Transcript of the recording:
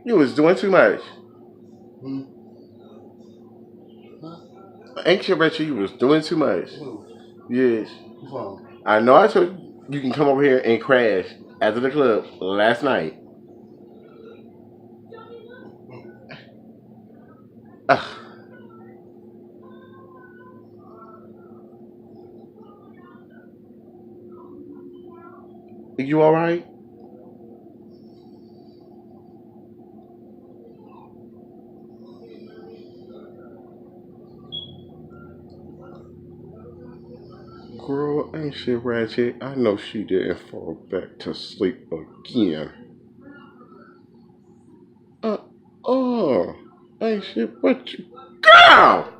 You was doing too much. Hmm? Huh? Ain't you bet you was doing too much. Who? Yes. What's wrong? I know I told you can come over here and crash after the club last night. Ugh. You alright? Girl, ain't shit ratchet. I know she didn't fall back to sleep again. Uh, oh, ain't shit but you. Girl!